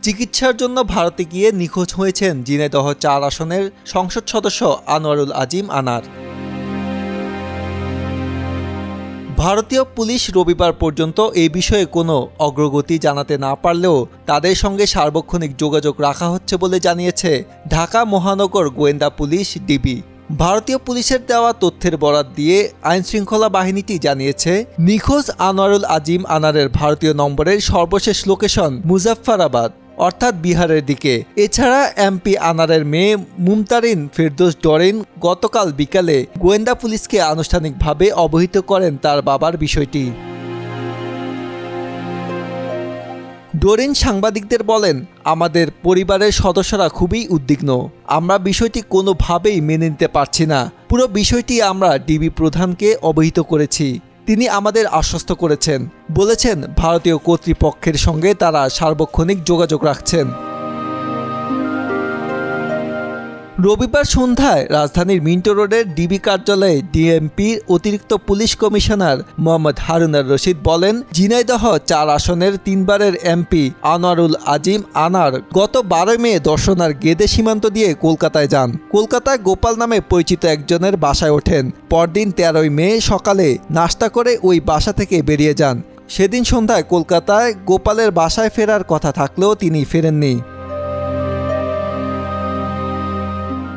চিকিৎসার জন্য ভারতে গিয়ে নিখোঁজ হয়েছেন ঝিনাইদহ ৪ আসনের সংসদ সদস্য আনোয়ারুল আজিম আনার। ভারতীয় পুলিশ রবিবার পর্যন্ত এই বিষয়ে কোনো অগ্রগতি জানাতে না পারলেও তাদের সঙ্গে সার্বক্ষণিক যোগাযোগ রাখা হচ্ছে বলে জানিয়েছে ঢাকা মহানগর গোয়েন্দা পুলিশ ডিবি। ভারতীয় পুলিশের দেওয়া তথ্যের বরাত দিয়ে আইনশৃঙ্খলা বাহিনীটি জানিয়েছে, নিখোঁজ আনোয়ারুল আজিম আনারের ভারতীয় নম্বরের সর্বশেষ লোকেশন মুজাফফরাবাদ অর্থাৎ বিহারের দিকে। এছাড়া এমপি আনারের মেয়ে মুমতারিন ফেরদৌস ডরিন গতকাল বিকালে গোয়েন্দা পুলিশকে আনুষ্ঠানিকভাবে অবহিত করেন তার বাবার বিষয়টি। ডরিন সাংবাদিকদের বলেন, আমাদের পরিবারের সদস্যরা খুবই উদ্বিগ্ন। আমরা বিষয়টি কোনোভাবেই মেনে নিতে পারছি না। পুরো বিষয়টি আমরা ডিবি প্রধানকে অবহিত করেছি। তিনি আমাদের আশ্বস্ত করেছেন, বলেছেন ভারতীয় কর্তৃপক্ষের সঙ্গে তারা সার্বক্ষণিক যোগাযোগ রাখছেন। রবিবার সন্ধ্যায় রাজধানীর মিন্টো রোডের ডিবি কার্যালয়ে ডিএমপির অতিরিক্ত পুলিশ কমিশনার মোহাম্মদ হারুনার রশিদ বলেন, ঝিনাইদহ ৪ আসনের ৩ বারের এমপি আনোয়ারুল আজিম আনার গত ১২ মে দর্শনার গেদে সীমান্ত দিয়ে কলকাতায় যান। কলকাতায় গোপাল নামে পরিচিত একজনের বাসায় ওঠেন। পরদিন ১৩ মে সকালে নাস্তা করে ওই বাসা থেকে বেরিয়ে যান। সেদিন সন্ধ্যায় কলকাতায় গোপালের বাসায় ফেরার কথা থাকলেও তিনি ফেরেননি।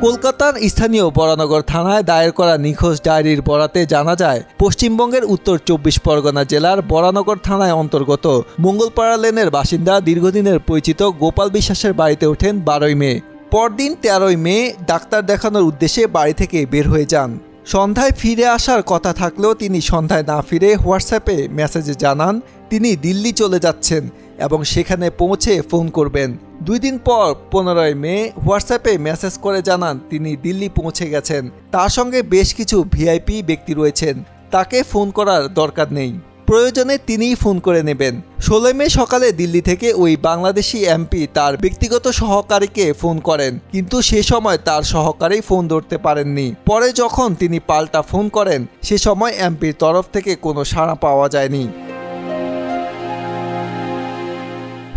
কলকাতার স্থানীয় বরানগর থানায় দায়ের করা নিখোঁজ ডায়েরির বরাতে জানা যায়, পশ্চিমবঙ্গের উত্তর ২৪ পরগনা জেলার বরানগর থানায় অন্তর্গত মঙ্গলপাড়া লেনের বাসিন্দা দীর্ঘদিনের পরিচিত গোপাল বিশ্বাসের বাড়িতে ওঠেন ১২ মে। পরদিন ১৩ মে ডাক্তার দেখানোর উদ্দেশ্যে বাড়ি থেকে বের হয়ে যান। সন্ধ্যায় ফিরে আসার কথা থাকলেও তিনি সন্ধ্যায় না ফিরে হোয়াটসঅ্যাপে মেসেজে জানান তিনি দিল্লি চলে যাচ্ছেন এবং সেখানে পৌঁছে ফোন করবেন। ২ দিন পর ১৫ মে হোয়াটসঅ্যাপে মেসেজ করে জানান তিনি দিল্লি পৌঁছে গেছেন। তার সঙ্গে বেশ কিছু ভিআইপি ব্যক্তি রয়েছেন, তাকে ফোন করার দরকার নেই, প্রয়োজনে তিনিই ফোন করে নেবেন। ১৬ মে সকালে দিল্লি থেকে ওই বাংলাদেশি এমপি তার ব্যক্তিগত সহকারীকে ফোন করেন, কিন্তু সে সময় তার সহকারী ফোন ধরতে পারেননি। পরে যখন তিনি পাল্টা ফোন করেন, সে সময় এমপির তরফ থেকে কোনো সাড়া পাওয়া যায়নি।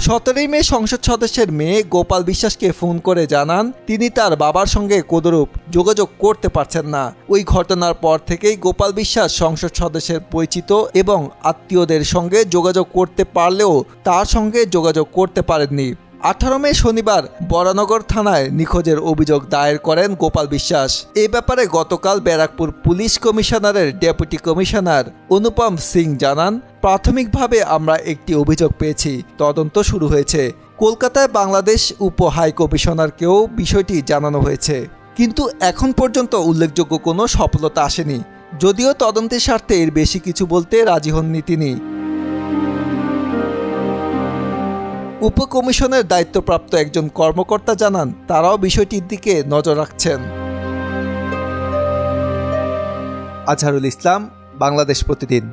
১৭ মে সংসদ সদস্যের মেয়ে গোপাল বিশ্বাসকে ফোন করে জানান তিনি তার বাবার সঙ্গে কোনোরূপ যোগাযোগ করতে পারছেন না। ওই ঘটনার পর থেকেই গোপাল বিশ্বাস সংসদ সদস্যের পরিচিত এবং আত্মীয়দের সঙ্গে যোগাযোগ করতে পারলেও তার সঙ্গে যোগাযোগ করতে পারেননি। ১৮ মে শনিবার বরানগর থানায় নিখোঁজের অভিযোগ দায়ের করেন গোপাল বিশ্বাস। এ ব্যাপারে গতকাল ব্যারাকপুর পুলিশ কমিশনারের ডেপুটি কমিশনার অনুপম সিং জানান, প্রাথমিকভাবে আমরা একটি অভিযোগ পেয়েছি, তদন্ত শুরু হয়েছে। কলকাতায় বাংলাদেশ উপ হাই কমিশনারকেও বিষয়টি জানানো হয়েছে, কিন্তু এখন পর্যন্ত উল্লেখযোগ্য কোনো সফলতা আসেনি। যদিও তদন্তের স্বার্থে এর বেশি কিছু বলতে রাজি হননি তিনি। উপকমিশনের দায়িত্বপ্রাপ্ত একজন কর্মকর্তা জানান, তারাও বিষয়টির দিকে নজর রাখছেন। আজহারুল ইসলাম, বাংলাদেশ প্রতিদিন।